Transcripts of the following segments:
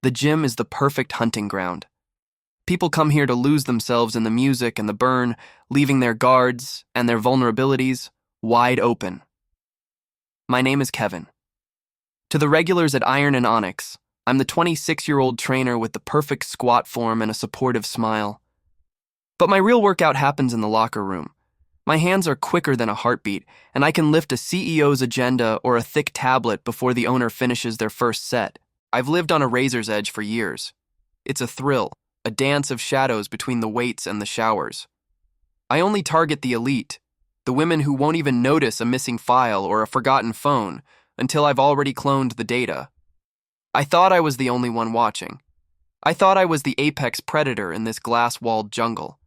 The gym is the perfect hunting ground. People come here to lose themselves in the music and the burn, leaving their guards and their vulnerabilities wide open. My name is Kevin. To the regulars at Iron Onyx, I'm the 26-year-old trainer with the perfect squat form and a supportive smile. But my real workout happens in the locker room. My hands are quicker than a heartbeat, and I can lift a CEO's agenda or a thick tablet before the owner finishes their first set. I've lived on a razor's edge for years. It's a thrill, a dance of shadows between the weights and the showers. I only target the elite, the women who won't even notice a missing file or a forgotten phone until I've already cloned the data. I thought I was the only one watching. I thought I was the apex predator in this glass-walled jungle.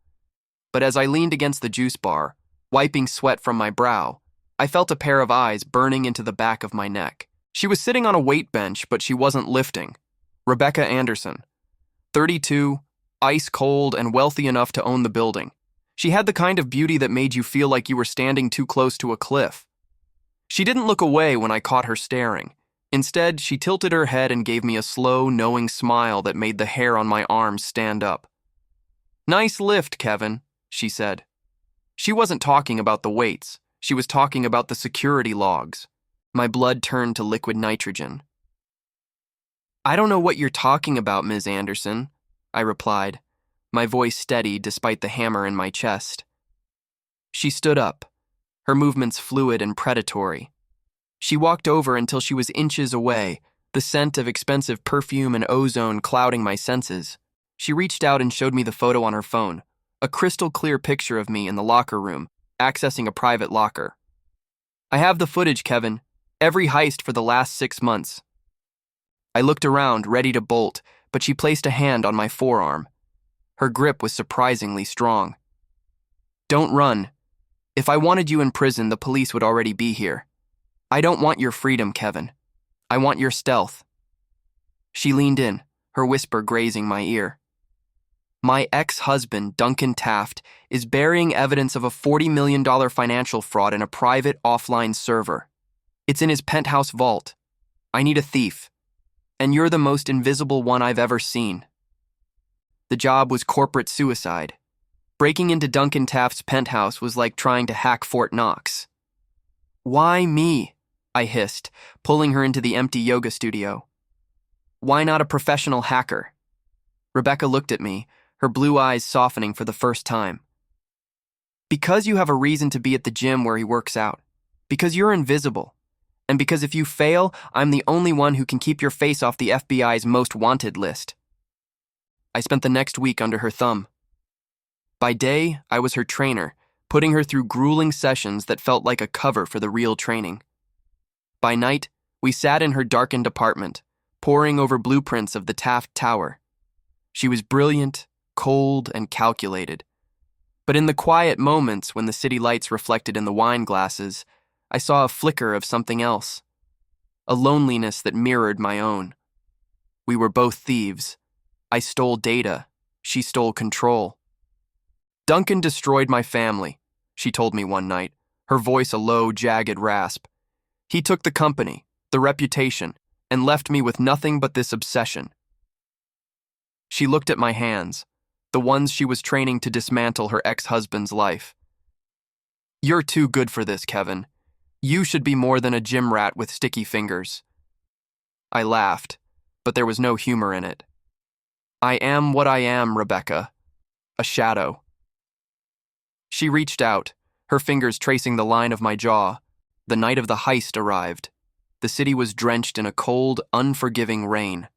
But as I leaned against the juice bar, wiping sweat from my brow, I felt a pair of eyes burning into the back of my neck. She was sitting on a weight bench, but she wasn't lifting. Rebecca Anderson, 32, ice cold, and wealthy enough to own the building. She had the kind of beauty that made you feel like you were standing too close to a cliff. She didn't look away when I caught her staring. Instead, she tilted her head and gave me a slow, knowing smile that made the hair on my arms stand up. "Nice lift, Kevin," she said. She wasn't talking about the weights. She was talking about the security logs. My blood turned to liquid nitrogen. "I don't know what you're talking about, Ms. Anderson," I replied, my voice steady despite the hammer in my chest. She stood up, her movements fluid and predatory. She walked over until she was inches away, the scent of expensive perfume and ozone clouding my senses. She reached out and showed me the photo on her phone, a crystal-clear picture of me in the locker room, accessing a private locker. "I have the footage, Kevin. Every heist for the last 6 months." I looked around, ready to bolt, but she placed a hand on my forearm. Her grip was surprisingly strong. "Don't run. If I wanted you in prison, the police would already be here. I don't want your freedom, Kevin. I want your stealth." She leaned in, her whisper grazing my ear. "My ex-husband, Duncan Taft, is burying evidence of a $40 million financial fraud in a private offline server. It's in his penthouse vault. I need a thief. And you're the most invisible one I've ever seen." The job was corporate suicide. Breaking into Duncan Taft's penthouse was like trying to hack Fort Knox. "Why me?" I hissed, pulling her into the empty yoga studio. "Why not a professional hacker?" Rebecca looked at me, her blue eyes softening for the first time. "Because you have a reason to be at the gym where he works out. Because you're invisible. And because if you fail, I'm the only one who can keep your face off the FBI's most wanted list." I spent the next week under her thumb. By day, I was her trainer, putting her through grueling sessions that felt like a cover for the real training. By night, we sat in her darkened apartment, poring over blueprints of the Taft Tower. She was brilliant, cold, and calculated. But in the quiet moments when the city lights reflected in the wine glasses, I saw a flicker of something else, a loneliness that mirrored my own. We were both thieves. I stole data. She stole control. "Duncan destroyed my family," she told me one night, her voice a low, jagged rasp. "He took the company, the reputation, and left me with nothing but this obsession." She looked at my hands, the ones she was training to dismantle her ex-husband's life. "You're too good for this, Kevin. You should be more than a gym rat with sticky fingers." I laughed, but there was no humor in it. "I am what I am, Rebecca. A shadow." She reached out, her fingers tracing the line of my jaw. The night of the heist arrived. The city was drenched in a cold, unforgiving rain.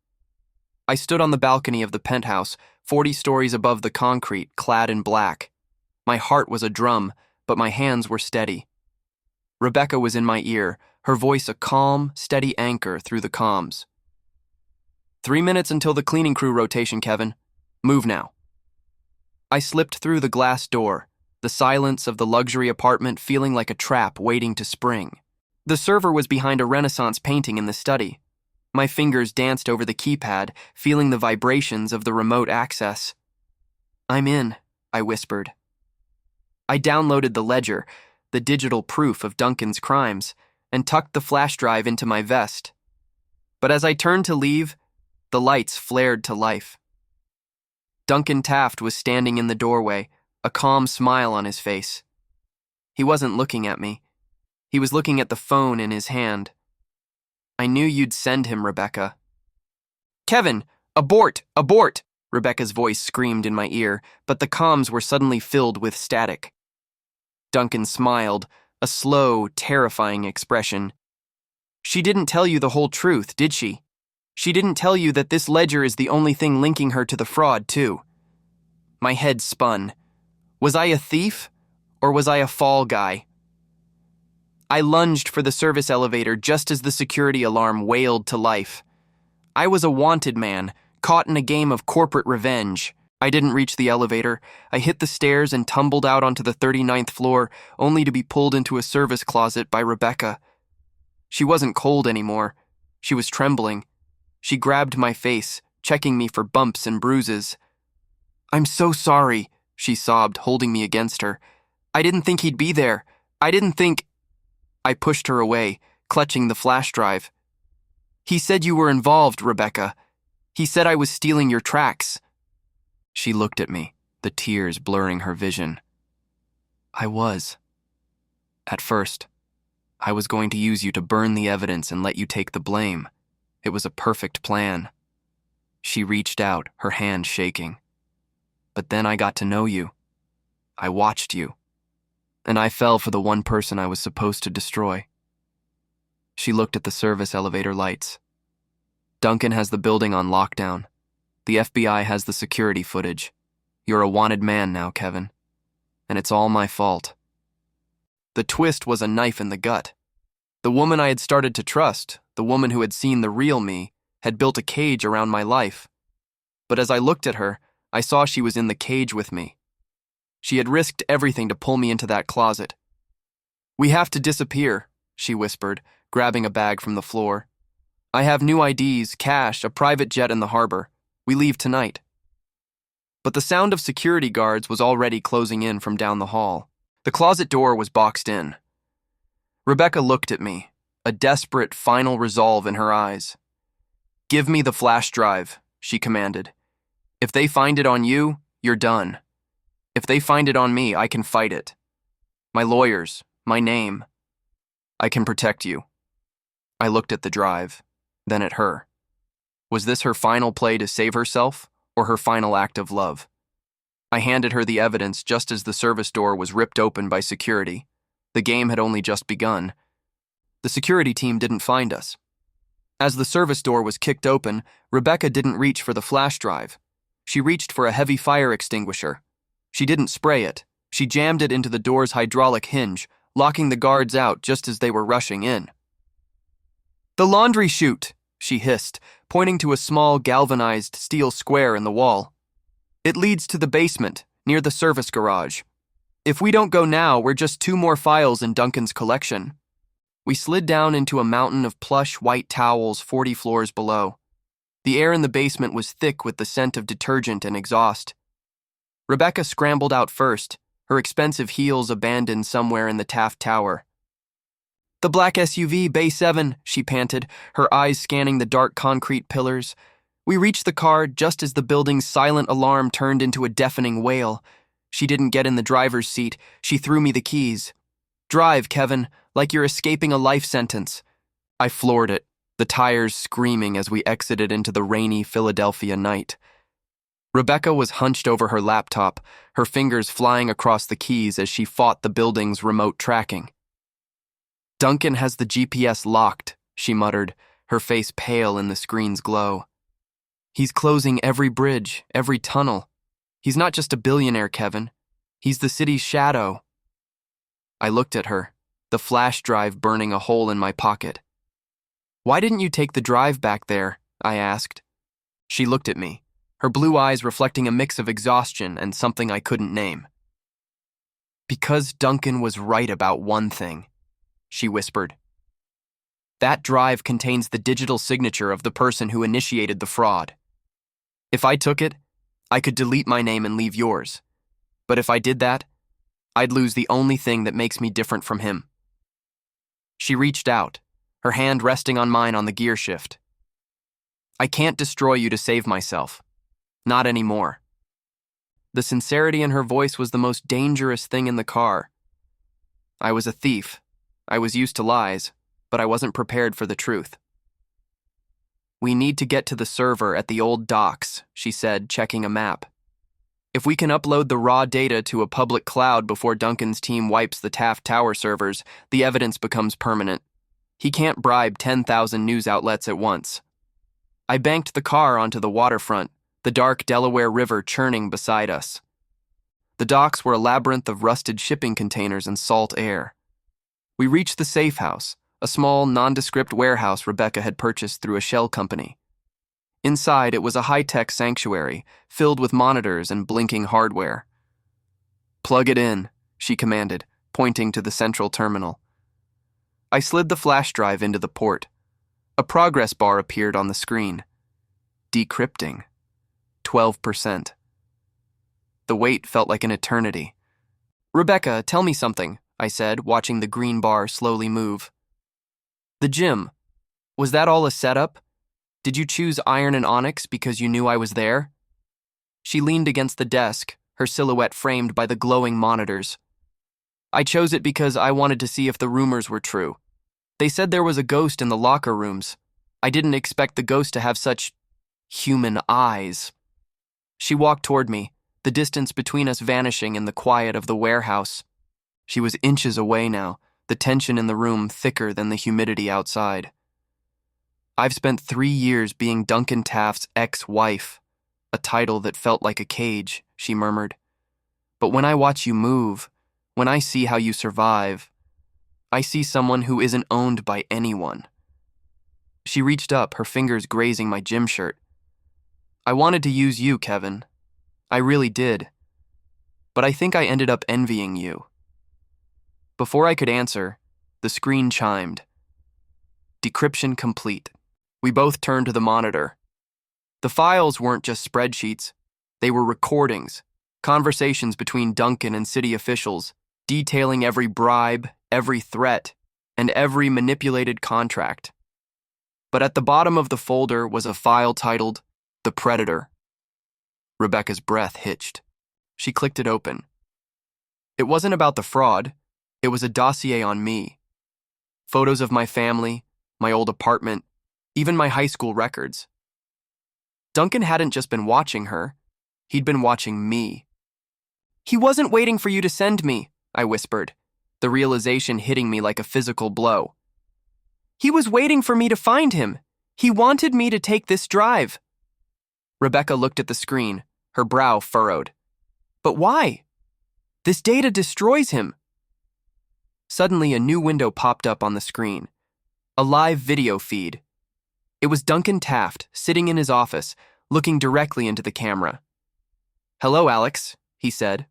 I stood on the balcony of the penthouse, 40 stories above the concrete, clad in black. My heart was a drum, but my hands were steady. Rebecca was in my ear, her voice a calm, steady anchor through the comms. 3 minutes until the cleaning crew rotation, Kevin. Move now." I slipped through the glass door, the silence of the luxury apartment feeling like a trap waiting to spring. The server was behind a Renaissance painting in the study. My fingers danced over the keypad, feeling the vibrations of the remote access. "I'm in," I whispered. I downloaded the ledger, the digital proof of Duncan's crimes, and tucked the flash drive into my vest. But as I turned to leave, The lights flared to life. Duncan Taft was standing in the doorway, a calm smile on his face. He wasn't looking at me. He was looking at the phone in his hand. I knew you'd send him, Rebecca. Kevin, abort, abort! Rebecca's voice screamed in my ear, but the comms were suddenly filled with static. Duncan smiled, a slow, terrifying expression. She didn't tell you the whole truth, did she? She didn't tell you that this ledger is the only thing linking her to the fraud, too. My head spun. Was I a thief, or was I a fall guy? I lunged for the service elevator just as the security alarm wailed to life. I was a wanted man, caught in a game of corporate revenge. I didn't reach the elevator. I hit the stairs and tumbled out onto the 39th floor, only to be pulled into a service closet by Rebecca. She wasn't cold anymore. She was trembling. She grabbed my face, checking me for bumps and bruises. "I'm so sorry," she sobbed, holding me against her. "I didn't think he'd be there. I didn't think—" I pushed her away, clutching the flash drive. "He said you were involved, Rebecca. He said I was stealing your tracks." She looked at me, the tears blurring her vision. I was. At first, I was going to use you to burn the evidence and let you take the blame. It was a perfect plan. She reached out, her hand shaking. But then I got to know you. I watched you. And I fell for the one person I was supposed to destroy. She looked at the service elevator lights. Duncan has the building on lockdown. The FBI has the security footage. You're a wanted man now, Kevin. And it's all my fault. The twist was a knife in the gut. The woman I had started to trust, the woman who had seen the real me, had built a cage around my life. But as I looked at her, I saw she was in the cage with me. She had risked everything to pull me into that closet. "We have to disappear," she whispered, grabbing a bag from the floor. "I have new IDs, cash, a private jet in the harbor. We leave tonight." But the sound of security guards was already closing in from down the hall. The closet door was boxed in. Rebecca looked at me, a desperate, final resolve in her eyes. "Give me the flash drive," she commanded. "If they find it on you, you're done. If they find it on me, I can fight it. My lawyers, my name. I can protect you." I looked at the drive, then at her. Was this her final play to save herself, or her final act of love? I handed her the evidence just as the service door was ripped open by security. The game had only just begun. The security team didn't find us. As the service door was kicked open, Rebecca didn't reach for the flash drive. She reached for a heavy fire extinguisher. She didn't spray it. She jammed it into the door's hydraulic hinge, locking the guards out just as they were rushing in. "The laundry chute," she hissed, pointing to a small galvanized steel square in the wall. "It leads to the basement, near the service garage. If we don't go now, we're just 2 more files in Duncan's collection." We slid down into a mountain of plush white towels 40 floors below. The air in the basement was thick with the scent of detergent and exhaust. Rebecca scrambled out first, her expensive heels abandoned somewhere in the Taft Tower. "The black SUV, Bay 7, she panted, her eyes scanning the dark concrete pillars. We reached the car just as the building's silent alarm turned into a deafening wail. She didn't get in the driver's seat. She threw me the keys. "Drive, Kevin, like you're escaping a life sentence." I floored it, the tires screaming as we exited into the rainy Philadelphia night. Rebecca was hunched over her laptop, her fingers flying across the keys as she fought the building's remote tracking. "Duncan has the GPS locked," she muttered, her face pale in the screen's glow. "He's closing every bridge, every tunnel. He's not just a billionaire, Kevin. He's the city's shadow." I looked at her, the flash drive burning a hole in my pocket. "Why didn't you take the drive back there?" I asked. She looked at me, her blue eyes reflecting a mix of exhaustion and something I couldn't name. "Because Duncan was right about one thing," she whispered. "That drive contains the digital signature of the person who initiated the fraud. If I took it, I could delete my name and leave yours. But if I did that, I'd lose the only thing that makes me different from him." She reached out, her hand resting on mine on the gear shift. I can't destroy you to save myself. Not anymore. The sincerity in her voice was the most dangerous thing in the car. I was a thief. I was used to lies, but I wasn't prepared for the truth. We need to get to the server at the old docks, she said, checking a map. If we can upload the raw data to a public cloud before Duncan's team wipes the Taft Tower servers, the evidence becomes permanent. He can't bribe 10,000 news outlets at once. I banked the car onto the waterfront, the dark Delaware River churning beside us. The docks were a labyrinth of rusted shipping containers and salt air. We reached the safe house, a small, nondescript warehouse Rebecca had purchased through a shell company. Inside, it was a high-tech sanctuary, filled with monitors and blinking hardware. "Plug it in," she commanded, pointing to the central terminal. I slid the flash drive into the port. A progress bar appeared on the screen. Decrypting. 12%. The wait felt like an eternity. "Rebecca, tell me something," I said, watching the green bar slowly move. "The gym. Was that all a setup? Did you choose Iron Onyx because you knew I was there?" She leaned against the desk, her silhouette framed by the glowing monitors. "I chose it because I wanted to see if the rumors were true. They said there was a ghost in the locker rooms. I didn't expect the ghost to have such human eyes." She walked toward me, the distance between us vanishing in the quiet of the warehouse. She was inches away now, the tension in the room thicker than the humidity outside. "I've spent 3 years being Duncan Taft's ex-wife, a title that felt like a cage," she murmured. "But when I watch you move, when I see how you survive, I see someone who isn't owned by anyone." She reached up, her fingers grazing my gym shirt. "I wanted to use you, Kevin. I really did. But I think I ended up envying you." Before I could answer, the screen chimed. Decryption complete. We both turned to the monitor. The files weren't just spreadsheets. They were recordings, conversations between Duncan and city officials, detailing every bribe, every threat, and every manipulated contract. But at the bottom of the folder was a file titled The Predator. Rebecca's breath hitched. She clicked it open. It wasn't about the fraud. It was a dossier on me. Photos of my family, my old apartment, even my high school records. Duncan hadn't just been watching her. He'd been watching me. "He wasn't waiting for you to send me," I whispered, the realization hitting me like a physical blow. "He was waiting for me to find him. He wanted me to take this drive." Rebecca looked at the screen, her brow furrowed. "But why? This data destroys him." Suddenly, a new window popped up on the screen. A live video feed. It was Duncan Taft, sitting in his office, looking directly into the camera. "Hello, Alex," he said.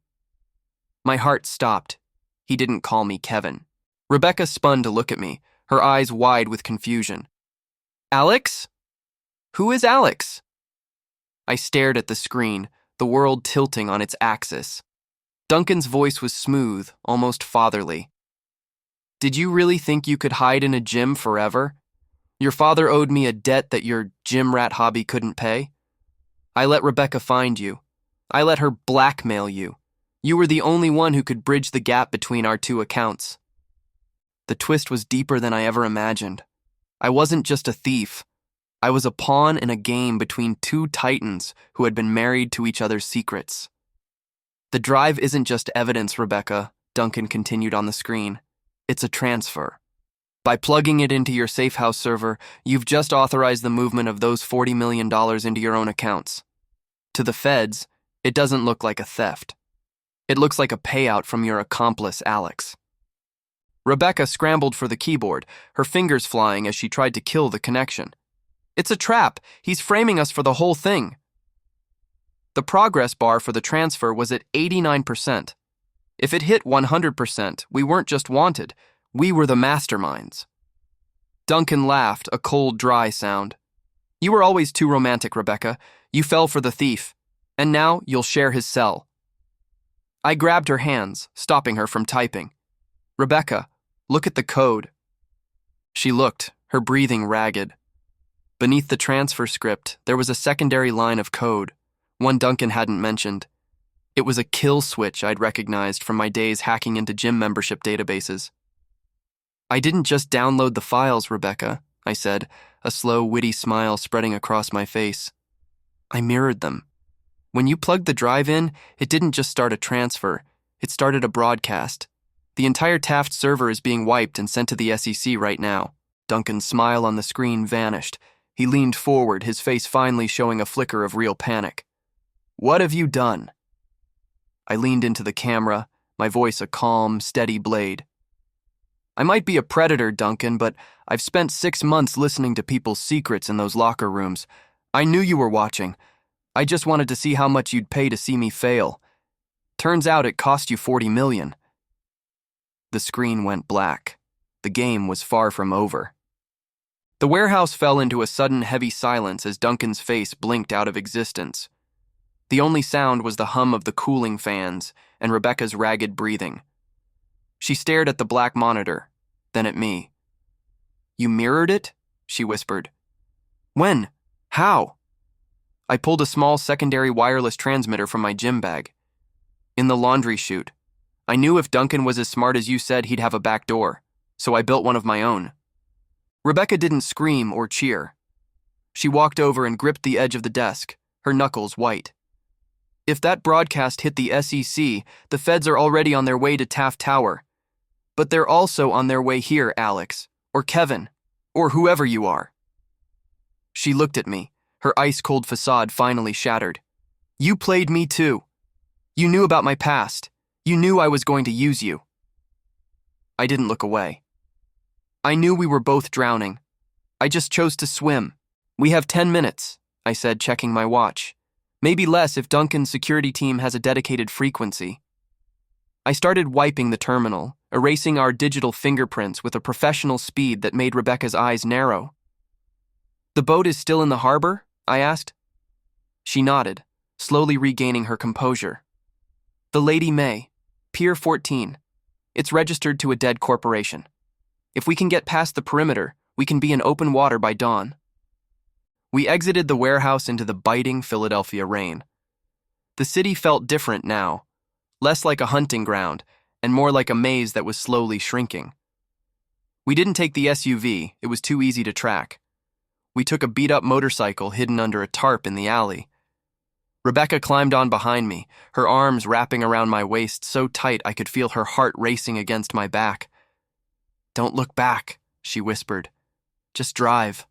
My heart stopped. He didn't call me Kevin. Rebecca spun to look at me, her eyes wide with confusion. "Alex? Who is Alex?" I stared at the screen, the world tilting on its axis. Duncan's voice was smooth, almost fatherly. "Did you really think you could hide in a gym forever? Your father owed me a debt that your gym rat hobby couldn't pay. I let Rebecca find you. I let her blackmail you. You were the only one who could bridge the gap between our two accounts." The twist was deeper than I ever imagined. I wasn't just a thief. I was a pawn in a game between two titans who had been married to each other's secrets. "The drive isn't just evidence, Rebecca," Duncan continued on the screen. "It's a transfer. By plugging it into your safe house server, you've just authorized the movement of those $40 million into your own accounts. To the feds, it doesn't look like a theft. It looks like a payout from your accomplice, Alex." Rebecca scrambled for the keyboard, her fingers flying as she tried to kill the connection. "It's a trap. He's framing us for the whole thing." The progress bar for the transfer was at 89%. If it hit 100%, we weren't just wanted, we were the masterminds. Duncan laughed, a cold, dry sound. "You were always too romantic, Rebecca. You fell for the thief. And now you'll share his cell." I grabbed her hands, stopping her from typing. "Rebecca, look at the code." She looked, her breathing ragged. Beneath the transfer script, there was a secondary line of code, one Duncan hadn't mentioned. It was a kill switch I'd recognized from my days hacking into gym membership databases. "I didn't just download the files, Rebecca," I said, a slow, witty smile spreading across my face. "I mirrored them. When you plugged the drive in, it didn't just start a transfer, it started a broadcast. The entire Taft server is being wiped and sent to the SEC right now." Duncan's smile on the screen vanished. He leaned forward, his face finally showing a flicker of real panic. "What have you done?" I leaned into the camera, my voice a calm, steady blade. "I might be a predator, Duncan, but I've spent 6 months listening to people's secrets in those locker rooms. I knew you were watching. I just wanted to see how much you'd pay to see me fail. Turns out it cost you $40 million. The screen went black. The game was far from over. The warehouse fell into a sudden heavy silence as Duncan's face blinked out of existence. The only sound was the hum of the cooling fans and Rebecca's ragged breathing. She stared at the black monitor, then at me. "You mirrored it?" she whispered. "When? How?" I pulled a small secondary wireless transmitter from my gym bag. "In the laundry chute. I knew if Duncan was as smart as you said, he'd have a back door, so I built one of my own." Rebecca didn't scream or cheer. She walked over and gripped the edge of the desk, her knuckles white. "If that broadcast hit the SEC, the feds are already on their way to Taft Tower. But they're also on their way here, Alex, or Kevin, or whoever you are." She looked at me, her ice-cold facade finally shattered. "You played me too. You knew about my past. You knew I was going to use you." I didn't look away. "I knew we were both drowning. I just chose to swim. We have 10 minutes, I said, checking my watch. Maybe less if Duncan's security team has a dedicated frequency. I started wiping the terminal, erasing our digital fingerprints with a professional speed that made Rebecca's eyes narrow. "The boat is still in the harbor?" I asked. She nodded, slowly regaining her composure. "The Lady May, Pier 14. It's registered to a dead corporation. If we can get past the perimeter, we can be in open water by dawn." We exited the warehouse into the biting Philadelphia rain. The city felt different now, less like a hunting ground and more like a maze that was slowly shrinking. We didn't take the SUV, it was too easy to track. We took a beat-up motorcycle hidden under a tarp in the alley. Rebecca climbed on behind me, her arms wrapping around my waist so tight I could feel her heart racing against my back. "Don't look back," she whispered. "Just drive."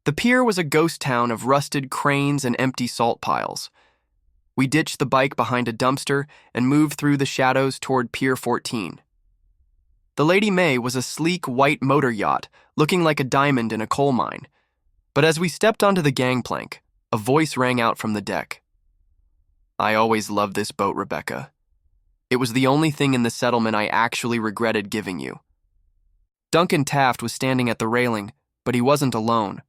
The pier was a ghost town of rusted cranes and empty salt piles. We ditched the bike behind a dumpster and moved through the shadows toward Pier 14. The Lady May was a sleek white motor yacht, looking like a diamond in a coal mine. But as we stepped onto the gangplank, a voice rang out from the deck. "I always loved this boat, Rebecca. It was the only thing in the settlement I actually regretted giving you." Duncan Taft was standing at the railing, but he wasn't alone.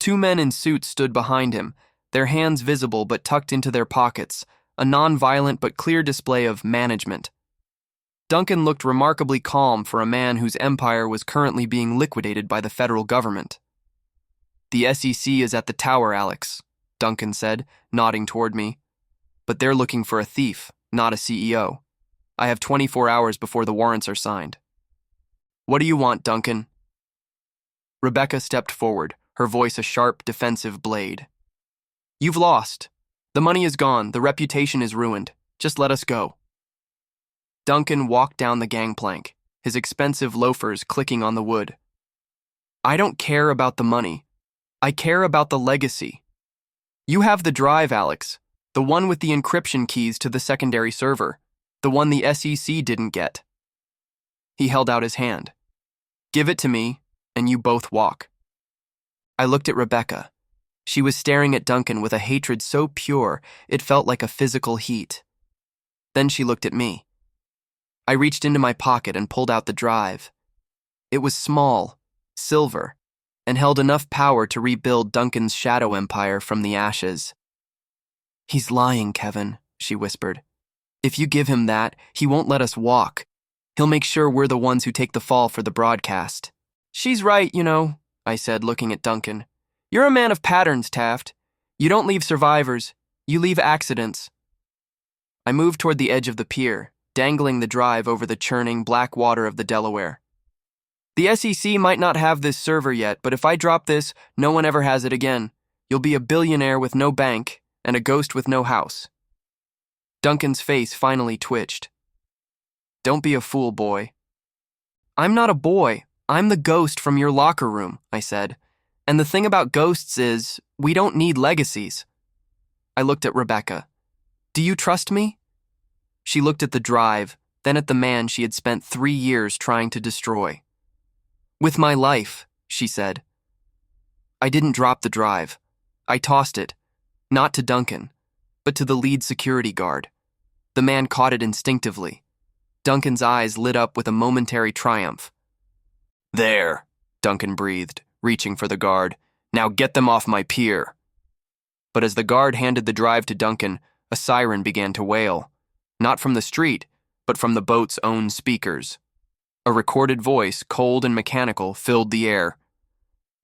2 men in suits stood behind him, their hands visible but tucked into their pockets, a non-violent but clear display of management. Duncan looked remarkably calm for a man whose empire was currently being liquidated by the federal government. "The SEC is at the tower, Alex," Duncan said, nodding toward me. "But they're looking for a thief, not a CEO. I have 24 hours before the warrants are signed." "What do you want, Duncan?" Rebecca stepped forward, her voice a sharp, defensive blade. "You've lost. The money is gone, the reputation is ruined. Just let us go." Duncan walked down the gangplank, his expensive loafers clicking on the wood. "I don't care about the money. I care about the legacy. You have the drive, Alex, the one with the encryption keys to the secondary server, the one the SEC didn't get." He held out his hand. "Give it to me, and you both walk." I looked at Rebecca. She was staring at Duncan with a hatred so pure it felt like a physical heat. Then she looked at me. I reached into my pocket and pulled out the drive. It was small, silver, and held enough power to rebuild Duncan's shadow empire from the ashes. "He's lying, Kevin," she whispered. "If you give him that, he won't let us walk. He'll make sure we're the ones who take the fall for the broadcast." "She's right, you know," I said, looking at Duncan. You're a man of patterns, Taft. You don't leave survivors, you leave accidents. I moved toward the edge of the pier, dangling the drive over the churning black water of the Delaware. The SEC might not have this server yet, but if I drop this, no one ever has it again. You'll be a billionaire with no bank and a ghost with no house. Duncan's face finally twitched. Don't be a fool, boy. I'm not a boy. I'm the ghost from your locker room, I said. And the thing about ghosts is, we don't need legacies. I looked at Rebecca. Do you trust me? She looked at the drive, then at the man she had spent 3 years trying to destroy. With my life, she said. I didn't drop the drive. I tossed it, not to Duncan, but to the lead security guard. The man caught it instinctively. Duncan's eyes lit up with a momentary triumph. There, Duncan breathed, reaching for the guard. Now get them off my pier. But as the guard handed the drive to Duncan, a siren began to wail. Not from the street, but from the boat's own speakers. A recorded voice, cold and mechanical, filled the air.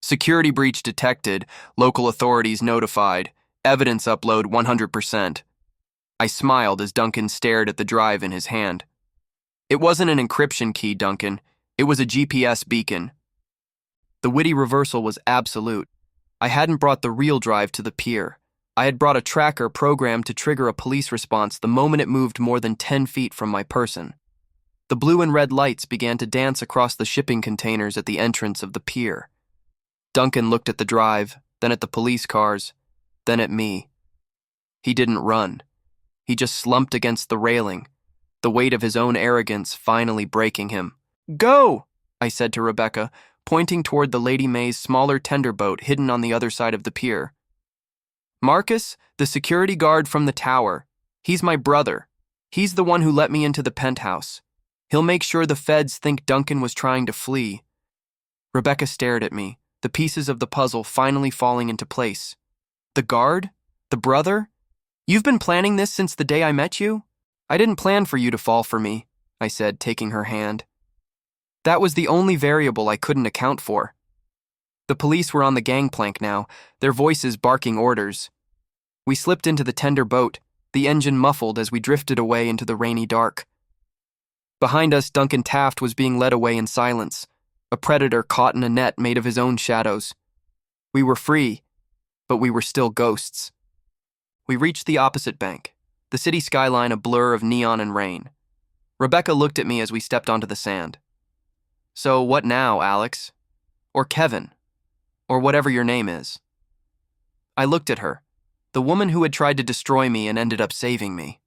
Security breach detected, local authorities notified, evidence upload 100%. I smiled as Duncan stared at the drive in his hand. It wasn't an encryption key, Duncan. It was a GPS beacon. The witty reversal was absolute. I hadn't brought the real drive to the pier. I had brought a tracker programmed to trigger a police response the moment it moved more than 10 feet from my person. The blue and red lights began to dance across the shipping containers at the entrance of the pier. Duncan looked at the drive, then at the police cars, then at me. He didn't run. He just slumped against the railing, the weight of his own arrogance finally breaking him. Go, I said to Rebecca, pointing toward the Lady May's smaller tender boat hidden on the other side of the pier. Marcus, the security guard from the tower. He's my brother. He's the one who let me into the penthouse. He'll make sure the feds think Duncan was trying to flee. Rebecca stared at me, the pieces of the puzzle finally falling into place. The guard? The brother? You've been planning this since the day I met you? I didn't plan for you to fall for me, I said, taking her hand. That was the only variable I couldn't account for. The police were on the gangplank now, their voices barking orders. We slipped into the tender boat, the engine muffled as we drifted away into the rainy dark. Behind us, Duncan Taft was being led away in silence, a predator caught in a net made of his own shadows. We were free, but we were still ghosts. We reached the opposite bank, the city skyline a blur of neon and rain. Rebecca looked at me as we stepped onto the sand. So what now, Alex? Or Kevin? Or whatever your name is. I looked at her, the woman who had tried to destroy me and ended up saving me.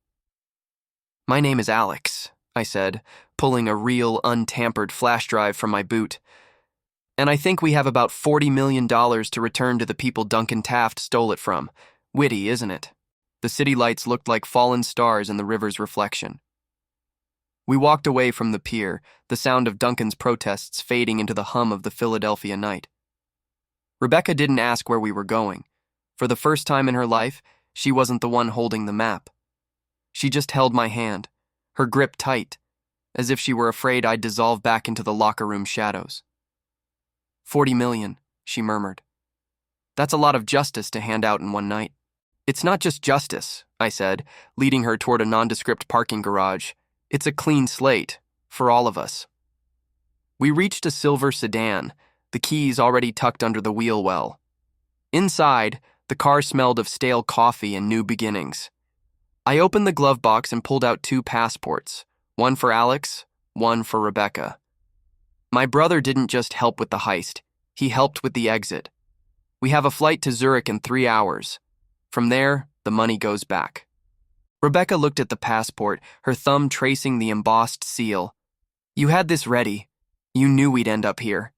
My name is Alex, I said, pulling a real, untampered flash drive from my boot. And I think we have about $40 million to return to the people Duncan Taft stole it from. Witty, isn't it? The city lights looked like fallen stars in the river's reflection. We walked away from the pier, the sound of Duncan's protests fading into the hum of the Philadelphia night. Rebecca didn't ask where we were going. For the first time in her life, she wasn't the one holding the map. She just held my hand, her grip tight, as if she were afraid I'd dissolve back into the locker room shadows. 40 million, she murmured. That's a lot of justice to hand out in one night. It's not just justice, I said, leading her toward a nondescript parking garage. It's a clean slate, for all of us. We reached a silver sedan, the keys already tucked under the wheel well. Inside, the car smelled of stale coffee and new beginnings. I opened the glove box and pulled out 2 passports, one for Alex, one for Rebecca. My brother didn't just help with the heist, he helped with the exit. We have a flight to Zurich in 3 hours. From there, the money goes back. Rebecca looked at the passport, her thumb tracing the embossed seal. You had this ready. You knew we'd end up here.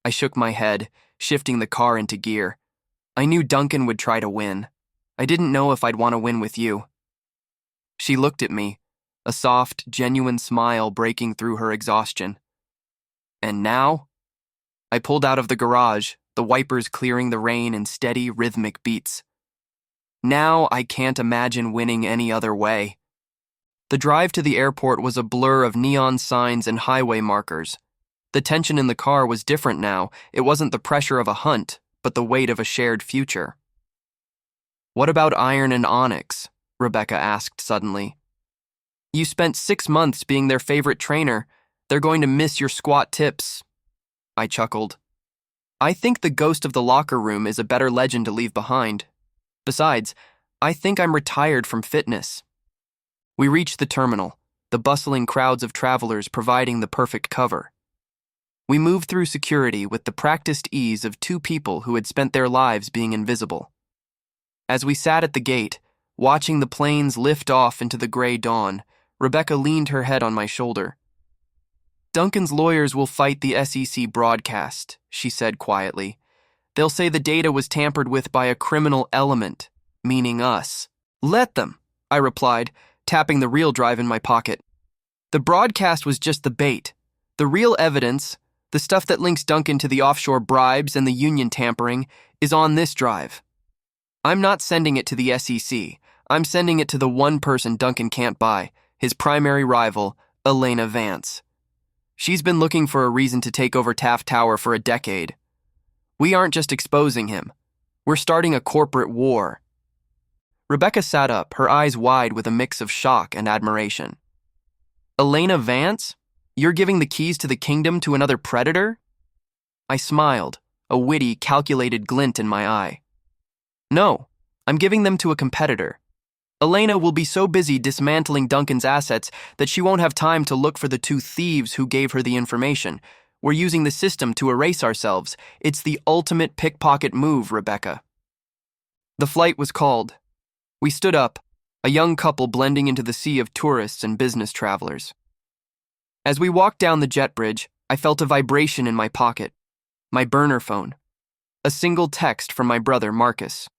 I shook my head, shifting the car into gear. I knew Duncan would try to win. I didn't know if I'd want to win with you. She looked at me, a soft, genuine smile breaking through her exhaustion. And now? I pulled out of the garage, the wipers clearing the rain in steady, rhythmic beats. Now I can't imagine winning any other way. The drive to the airport was a blur of neon signs and highway markers. The tension in the car was different now. It wasn't the pressure of a hunt, but the weight of a shared future. "What about Iron and Onyx?" Rebecca asked suddenly. "You spent 6 months being their favorite trainer. They're going to miss your squat tips." I chuckled. "I think the ghost of the locker room is a better legend to leave behind. Besides, I think I'm retired from fitness." We reached the terminal, the bustling crowds of travelers providing the perfect cover. We moved through security with the practiced ease of 2 people who had spent their lives being invisible. As we sat at the gate, watching the planes lift off into the gray dawn, Rebecca leaned her head on my shoulder. "Duncan's lawyers will fight the SEC broadcast," she said quietly. "They'll say the data was tampered with by a criminal element, meaning us." "Let them," I replied, tapping the real drive in my pocket. "The broadcast was just the bait. The real evidence, the stuff that links Duncan to the offshore bribes and the union tampering, is on this drive. I'm not sending it to the SEC. I'm sending it to the one person Duncan can't buy, his primary rival, Elena Vance. She's been looking for a reason to take over Taft Tower for a decade. We aren't just exposing him. We're starting a corporate war." Rebecca sat up, her eyes wide with a mix of shock and admiration. "Elena Vance? You're giving the keys to the kingdom to another predator?" I smiled, a witty, calculated glint in my eye. "No, I'm giving them to a competitor. Elena will be so busy dismantling Duncan's assets that she won't have time to look for the 2 thieves who gave her the information. We're using the system to erase ourselves. It's the ultimate pickpocket move, Rebecca." The flight was called. We stood up, a young couple blending into the sea of tourists and business travelers. As we walked down the jet bridge, I felt a vibration in my pocket. My burner phone. A single text from my brother, Marcus.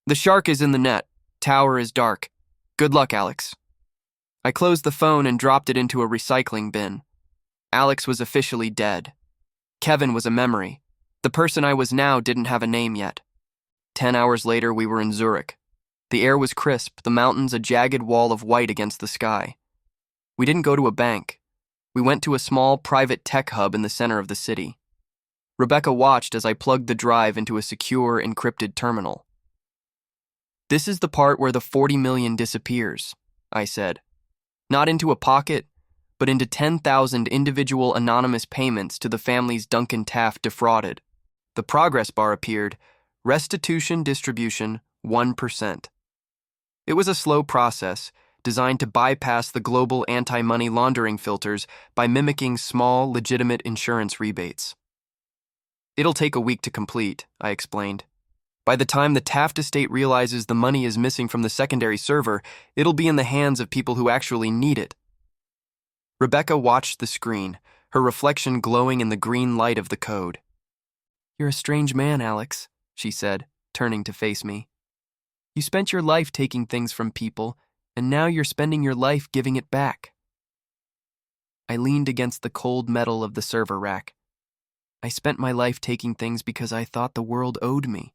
"The shark is in the net. Tower is dark. Good luck, Alex." I closed the phone and dropped it into a recycling bin. Alex was officially dead. Kevin was a memory. The person I was now didn't have a name yet. 10 hours later, we were in Zurich. The air was crisp, the mountains a jagged wall of white against the sky. We didn't go to a bank. We went to a small private tech hub in the center of the city. Rebecca watched as I plugged the drive into a secure, encrypted terminal. "This is the part where the 40 million disappears," I said. "Not into a pocket, but into 10,000 individual anonymous payments to the families Duncan Taft defrauded." The progress bar appeared. Restitution distribution, 1%. It was a slow process, designed to bypass the global anti-money laundering filters by mimicking small, legitimate insurance rebates. "It'll take a week to complete," I explained. "By the time the Taft estate realizes the money is missing from the secondary server, it'll be in the hands of people who actually need it." Rebecca watched the screen, her reflection glowing in the green light of the code. "You're a strange man, Alex," she said, turning to face me. "You spent your life taking things from people, and now you're spending your life giving it back." I leaned against the cold metal of the server rack. "I spent my life taking things because I thought the world owed me.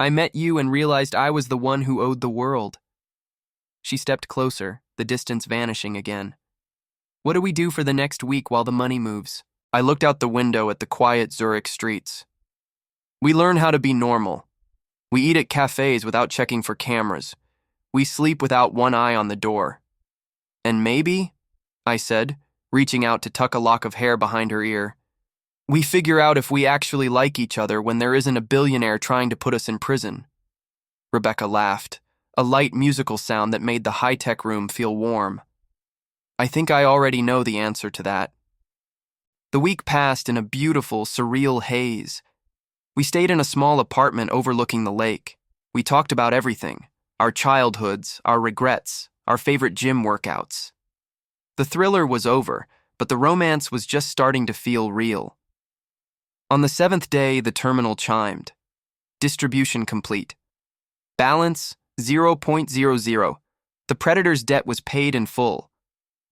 I met you and realized I was the one who owed the world." She stepped closer, the distance vanishing again. "What do we do for the next week while the money moves?" I looked out the window at the quiet Zurich streets. "We learn how to be normal. We eat at cafes without checking for cameras. We sleep without one eye on the door. And maybe," I said, reaching out to tuck a lock of hair behind her ear, "we figure out if we actually like each other when there isn't a billionaire trying to put us in prison." Rebecca laughed, a light musical sound that made the high-tech room feel warm. "I think I already know the answer to that." The week passed in a beautiful, surreal haze. We stayed in a small apartment overlooking the lake. We talked about everything: our childhoods, our regrets, our favorite gym workouts. The thriller was over, but the romance was just starting to feel real. On the 7th day, the terminal chimed. Distribution complete. Balance 0.00. The predator's debt was paid in full.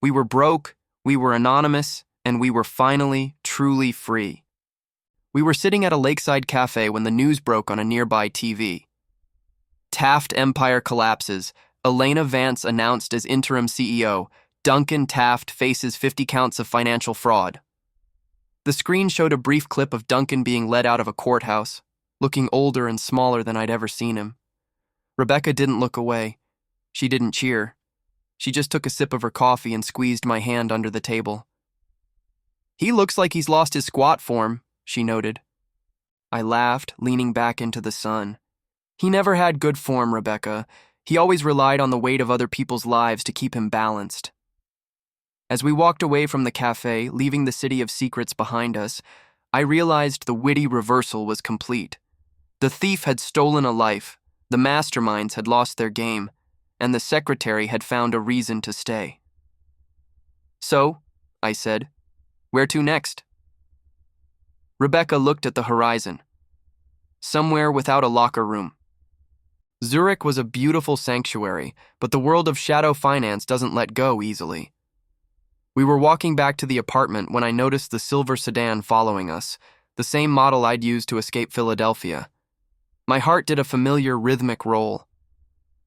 We were broke, we were anonymous, and we were finally, truly free. We were sitting at a lakeside cafe when the news broke on a nearby TV. Taft Empire collapses. Elena Vance announced as interim CEO. Duncan Taft faces 50 counts of financial fraud. The screen showed a brief clip of Duncan being led out of a courthouse, looking older and smaller than I'd ever seen him. Rebecca didn't look away. She didn't cheer. She just took a sip of her coffee and squeezed my hand under the table. "He looks like he's lost his squat form," she noted. I laughed, leaning back into the sun. "He never had good form, Rebecca. He always relied on the weight of other people's lives to keep him balanced." As we walked away from the cafe, leaving the city of secrets behind us, I realized the witty reversal was complete. The thief had stolen a life, the masterminds had lost their game, and the secretary had found a reason to stay. "So," I said, "where to next?" Rebecca looked at the horizon. "Somewhere without a locker room." Zurich was a beautiful sanctuary, but the world of shadow finance doesn't let go easily. We were walking back to the apartment when I noticed the silver sedan following us, the same model I'd used to escape Philadelphia. My heart did a familiar rhythmic roll.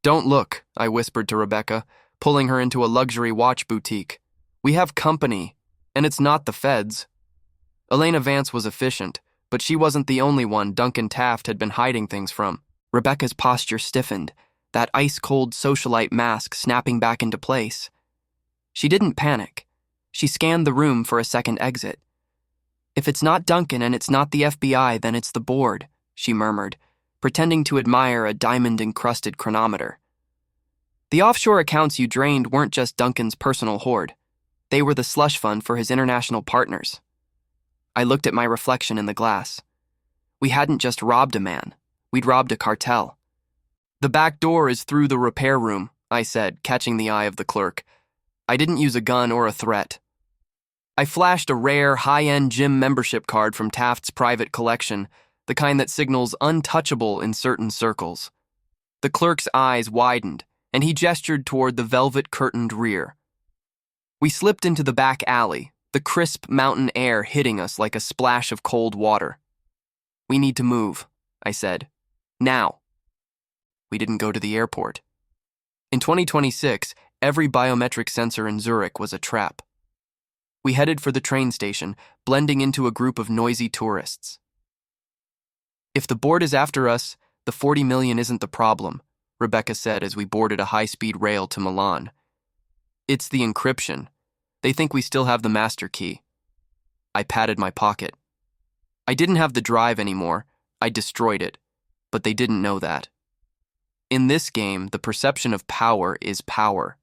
"Don't look," I whispered to Rebecca, pulling her into a luxury watch boutique. "We have company, and it's not the feds." Elena Vance was efficient, but she wasn't the only one Duncan Taft had been hiding things from. Rebecca's posture stiffened, that ice-cold socialite mask snapping back into place. She didn't panic. She scanned the room for a second exit. "If it's not Duncan and it's not the FBI, then it's the board," she murmured, pretending to admire a diamond-encrusted chronometer. "The offshore accounts you drained weren't just Duncan's personal hoard. They were the slush fund for his international partners." I looked at my reflection in the glass. We hadn't just robbed a man. We'd robbed a cartel. "The back door is through the repair room," I said, catching the eye of the clerk. I didn't use a gun or a threat. I flashed a rare, high-end gym membership card from Taft's private collection, the kind that signals untouchable in certain circles. The clerk's eyes widened, and he gestured toward the velvet-curtained rear. We slipped into the back alley, the crisp mountain air hitting us like a splash of cold water. "We need to move," I said. "Now." We didn't go to the airport. In 2026, every biometric sensor in Zurich was a trap. We headed for the train station, blending into a group of noisy tourists. "If the board is after us, the 40 million isn't the problem," Rebecca said as we boarded a high-speed rail to Milan. "It's the encryption. They think we still have the master key." I patted my pocket. I didn't have the drive anymore. I destroyed it, but they didn't know that. In this game, the perception of power is power.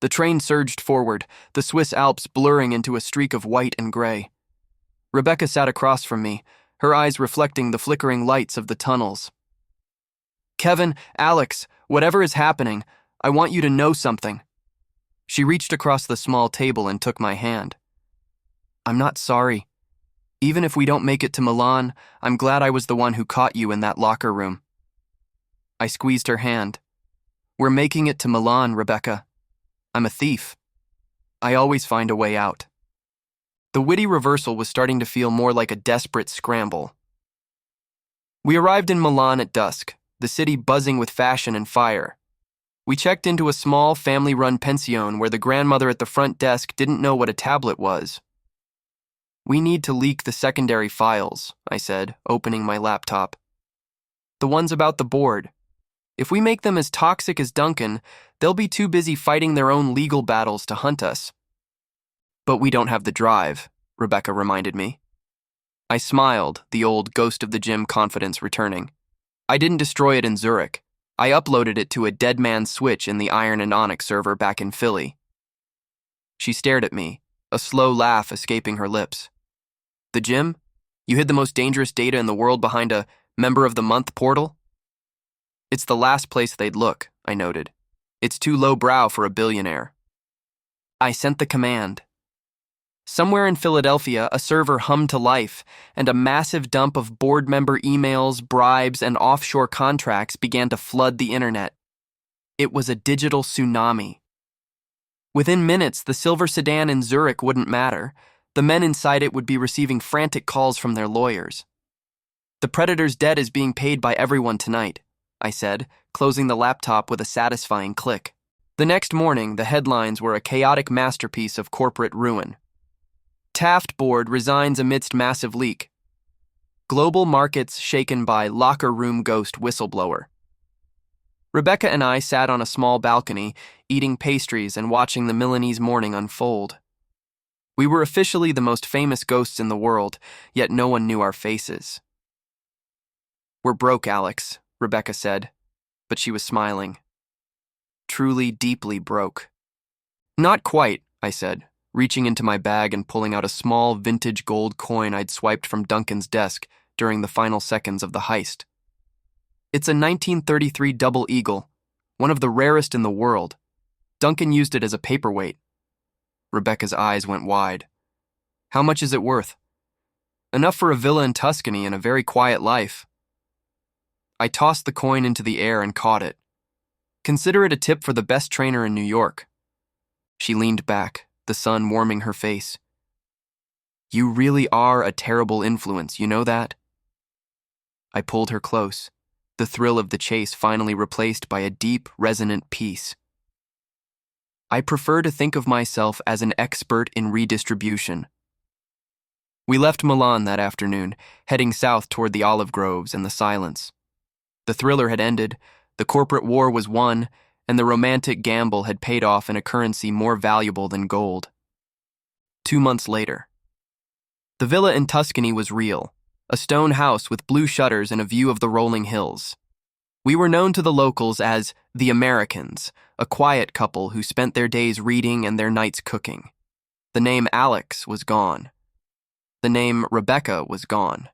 The train surged forward, the Swiss Alps blurring into a streak of white and gray. Rebecca sat across from me, her eyes reflecting the flickering lights of the tunnels. "Kevin, Alex, whatever is happening, I want you to know something." She reached across the small table and took my hand. "I'm not sorry. Even if we don't make it to Milan, I'm glad I was the one who caught you in that locker room." I squeezed her hand. "We're making it to Milan, Rebecca. I'm a thief. I always find a way out." The witty reversal was starting to feel more like a desperate scramble. We arrived in Milan at dusk, the city buzzing with fashion and fire. We checked into a small, family-run pension where the grandmother at the front desk didn't know what a tablet was. "We need to leak the secondary files," I said, opening my laptop. "The ones about the board. If we make them as toxic as Duncan, they'll be too busy fighting their own legal battles to hunt us." "But we don't have the drive," Rebecca reminded me. I smiled, the old ghost of the gym confidence returning. "I didn't destroy it in Zurich. I uploaded it to a dead man's switch in the Iron Onyx server back in Philly." She stared at me, a slow laugh escaping her lips. "The gym? You hid the most dangerous data in the world behind a Member of the Month portal?" "It's the last place they'd look," I noted. "It's too lowbrow for a billionaire." I sent the command. Somewhere in Philadelphia, a server hummed to life, and a massive dump of board member emails, bribes, and offshore contracts began to flood the internet. It was a digital tsunami. Within minutes, the silver sedan in Zurich wouldn't matter. The men inside it would be receiving frantic calls from their lawyers. "The predator's debt is being paid by everyone tonight," I said, closing the laptop with a satisfying click. The next morning, the headlines were a chaotic masterpiece of corporate ruin. Taft board resigns amidst massive leak. Global markets shaken by locker room ghost whistleblower. Rebecca and I sat on a small balcony, eating pastries and watching the Milanese morning unfold. We were officially the most famous ghosts in the world, yet no one knew our faces. "We're broke, Alex," Rebecca said, but she was smiling. Truly, deeply broke. "Not quite," I said, reaching into my bag and pulling out a small vintage gold coin I'd swiped from Duncan's desk during the final seconds of the heist. It's a 1933 double eagle, one of the rarest in the world. Duncan used it as a paperweight. Rebecca's eyes went wide. "How much is it worth?" "Enough for a villa in Tuscany and a very quiet life." I tossed the coin into the air and caught it. "Consider it a tip for the best trainer in New York." She leaned back, the sun warming her face. "You really are a terrible influence, you know that?" I pulled her close, the thrill of the chase finally replaced by a deep, resonant peace. "I prefer to think of myself as an expert in redistribution." We left Milan that afternoon, heading south toward the olive groves and the silence. The thriller had ended, the corporate war was won, and the romantic gamble had paid off in a currency more valuable than gold. 2 months later. The villa in Tuscany was real, a stone house with blue shutters and a view of the rolling hills. We were known to the locals as the Americans, a quiet couple who spent their days reading and their nights cooking. The name Alex was gone. The name Rebecca was gone.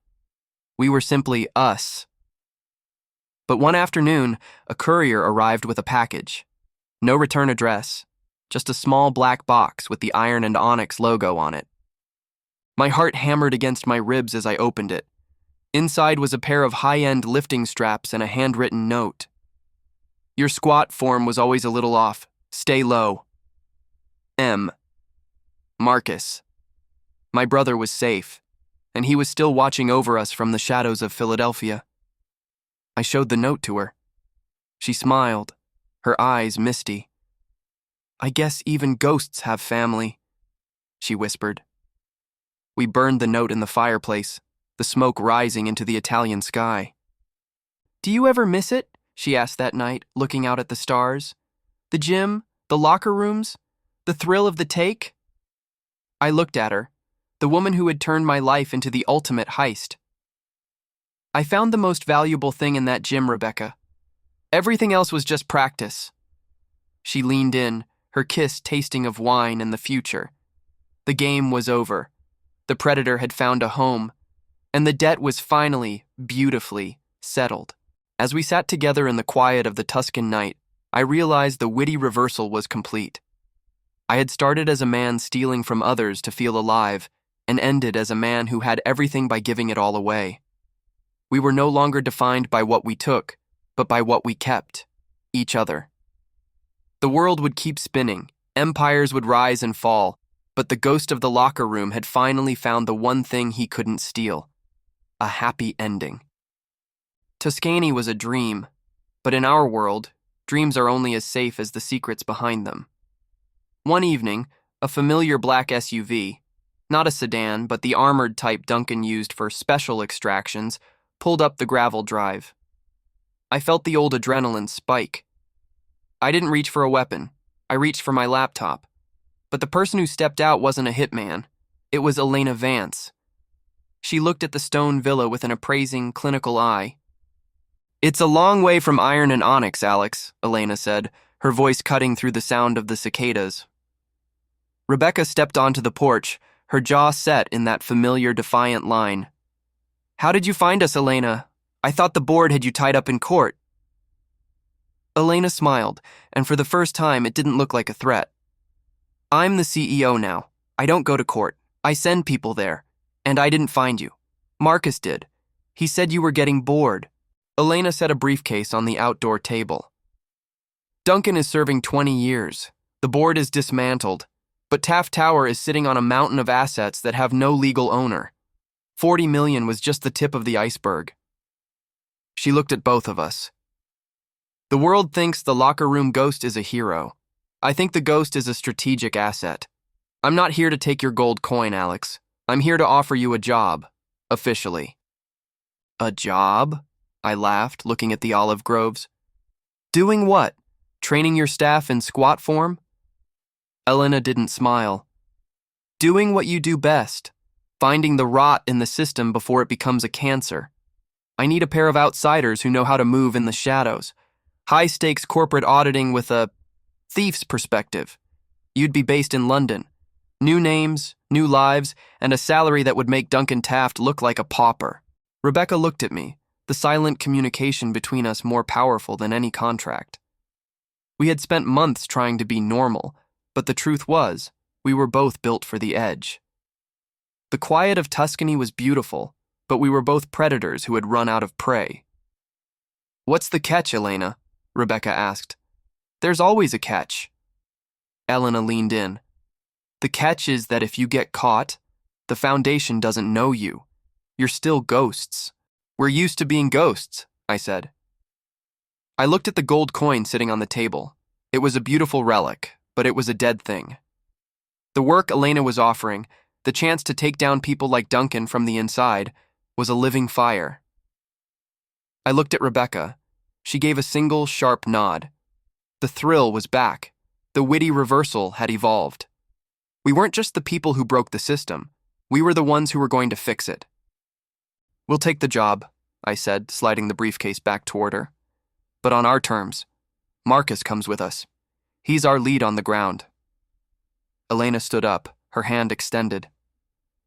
We were simply us. But one afternoon, a courier arrived with a package. No return address, just a small black box with the Iron and Onyx logo on it. My heart hammered against my ribs as I opened it. Inside was a pair of high-end lifting straps and a handwritten note. "Your squat form was always a little off. Stay low. M. Marcus." My brother was safe, and he was still watching over us from the shadows of Philadelphia. I showed the note to her. She smiled, her eyes misty. "I guess even ghosts have family," she whispered. We burned the note in the fireplace, the smoke rising into the Italian sky. "Do you ever miss it?" she asked that night, looking out at the stars. "The gym, the locker rooms, the thrill of the take?" I looked at her, the woman who had turned my life into the ultimate heist. "I found the most valuable thing in that gym, Rebecca. Everything else was just practice." She leaned in, her kiss tasting of wine and the future. The game was over. The predator had found a home, and the debt was finally, beautifully, settled. As we sat together in the quiet of the Tuscan night, I realized the witty reversal was complete. I had started as a man stealing from others to feel alive, and ended as a man who had everything by giving it all away. We were no longer defined by what we took, but by what we kept, each other. The world would keep spinning, empires would rise and fall, but the ghost of the locker room had finally found the one thing he couldn't steal: a happy ending. Tuscany was a dream, but in our world, dreams are only as safe as the secrets behind them. One evening, a familiar black SUV, not a sedan, but the armored type Duncan used for special extractions, pulled up the gravel drive. I felt the old adrenaline spike. I didn't reach for a weapon. I reached for my laptop. But the person who stepped out wasn't a hitman. It was Elena Vance. She looked at the stone villa with an appraising, clinical eye. "It's a long way from Iron and Onyx, Alex," Elena said, her voice cutting through the sound of the cicadas. Rebecca stepped onto the porch, her jaw set in that familiar, defiant line. "How did you find us, Elena? I thought the board had you tied up in court." Elena smiled, and for the first time it didn't look like a threat. "I'm the CEO now. I don't go to court. I send people there. And I didn't find you. Marcus did. He said you were getting bored." Elena set a briefcase on the outdoor table. "Duncan is serving 20 years. The board is dismantled, but Taft Tower is sitting on a mountain of assets that have no legal owner. 40 million was just the tip of the iceberg." She looked at both of us. "The world thinks the locker room ghost is a hero. I think the ghost is a strategic asset. I'm not here to take your gold coin, Alex. I'm here to offer you a job. Officially. A job? I laughed, looking at the olive groves. Doing what? Training your staff in squat form? Elena didn't smile. Doing what you do best. Finding the rot in the system before it becomes a cancer. I need a pair of outsiders who know how to move in the shadows. High-stakes corporate auditing with a thief's perspective. You'd be based in London. New names, new lives, and a salary that would make Duncan Taft look like a pauper. Rebecca looked at me, the silent communication between us more powerful than any contract. We had spent months trying to be normal, but the truth was, we were both built for the edge. The quiet of Tuscany was beautiful, but we were both predators who had run out of prey. What's the catch, Elena? Rebecca asked. There's always a catch. Elena leaned in. The catch is that if you get caught, the Foundation doesn't know you. You're still ghosts. We're used to being ghosts, I said. I looked at the gold coin sitting on the table. It was a beautiful relic, but it was a dead thing. The work Elena was offering, the chance to take down people like Duncan from the inside, was a living fire. I looked at Rebecca. She gave a single, sharp nod. The thrill was back. The witty reversal had evolved. We weren't just the people who broke the system. We were the ones who were going to fix it. We'll take the job, I said, sliding the briefcase back toward her. But on our terms. Marcus comes with us. He's our lead on the ground. Elena stood up, her hand extended.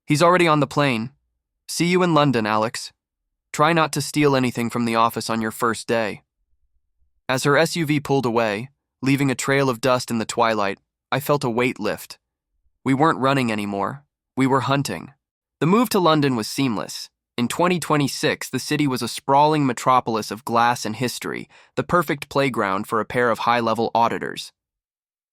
He's already on the plane. See you in London, Alex. Try not to steal anything from the office on your first day. As her SUV pulled away, leaving a trail of dust in the twilight, I felt a weight lift. We weren't running anymore. We were hunting. The move to London was seamless. In 2026, the city was a sprawling metropolis of glass and history, the perfect playground for a pair of high-level auditors.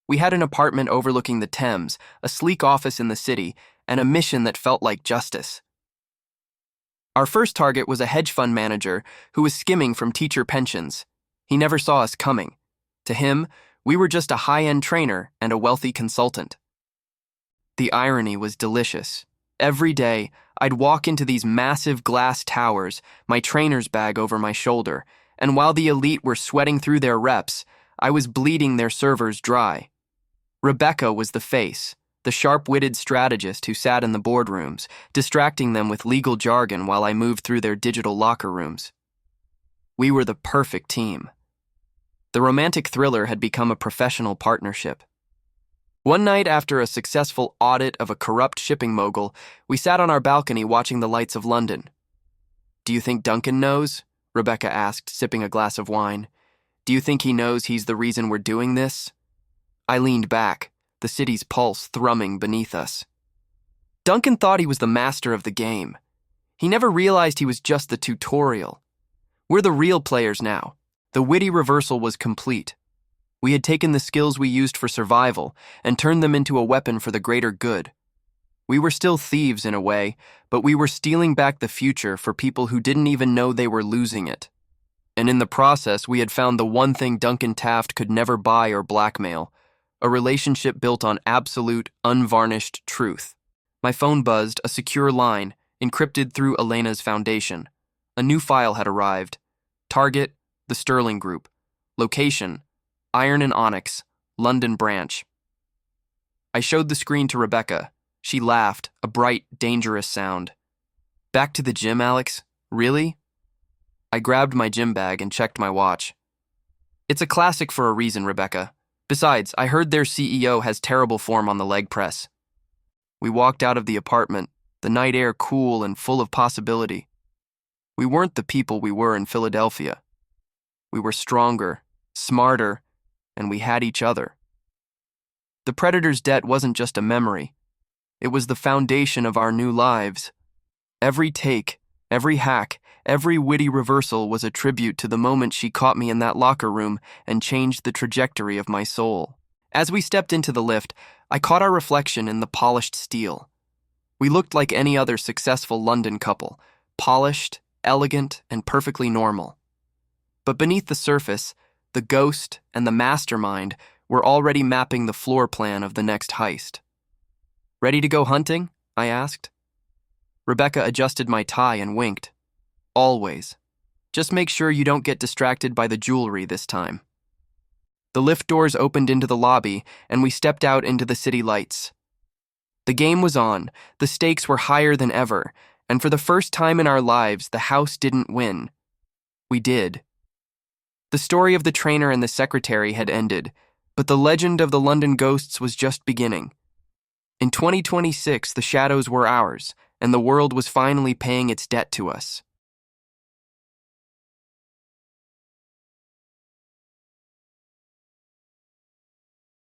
We had an apartment overlooking the Thames, a sleek office in the city, and a mission that felt like justice. Our first target was a hedge fund manager who was skimming from teacher pensions. He never saw us coming. To him, we were just a high-end trainer and a wealthy consultant. The irony was delicious. Every day, I'd walk into these massive glass towers, my trainer's bag over my shoulder, and while the elite were sweating through their reps, I was bleeding their servers dry. Rebecca was the face, the sharp-witted strategist who sat in the boardrooms, distracting them with legal jargon while I moved through their digital locker rooms. We were the perfect team. The romantic thriller had become a professional partnership. One night after a successful audit of a corrupt shipping mogul, we sat on our balcony watching the lights of London. Do you think Duncan knows? Rebecca asked, sipping a glass of wine. Do you think he knows he's the reason we're doing this? I leaned back, the city's pulse thrumming beneath us. Duncan thought he was the master of the game. He never realized he was just the tutorial. We're the real players now. The witty reversal was complete. We had taken the skills we used for survival and turned them into a weapon for the greater good. We were still thieves in a way, but we were stealing back the future for people who didn't even know they were losing it. And in the process, we had found the one thing Duncan Taft could never buy or blackmail, a relationship built on absolute, unvarnished truth. My phone buzzed, a secure line, encrypted through Elena's foundation. A new file had arrived. Target, the Sterling Group. Location, Iron Onyx, London branch. I showed the screen to Rebecca. She laughed, a bright, dangerous sound. Back to the gym, Alex? Really? I grabbed my gym bag and checked my watch. It's a classic for a reason, Rebecca. Besides, I heard their CEO has terrible form on the leg press. We walked out of the apartment, the night air cool and full of possibility. We weren't the people we were in Philadelphia. We were stronger, smarter, and we had each other. The Predator's debt wasn't just a memory. It was the foundation of our new lives. Every take, every hack, every witty reversal was a tribute to the moment she caught me in that locker room and changed the trajectory of my soul. As we stepped into the lift, I caught our reflection in the polished steel. We looked like any other successful London couple, polished, elegant, and perfectly normal. But beneath the surface, the ghost and the mastermind were already mapping the floor plan of the next heist. Ready to go hunting? I asked. Rebecca adjusted my tie and winked. Always. Just make sure you don't get distracted by the jewelry this time. The lift doors opened into the lobby, and we stepped out into the city lights. The game was on, the stakes were higher than ever, and for the first time in our lives, the house didn't win. We did. The story of the trainer and the secretary had ended, but the legend of the London ghosts was just beginning. In 2026, the shadows were ours, and the world was finally paying its debt to us.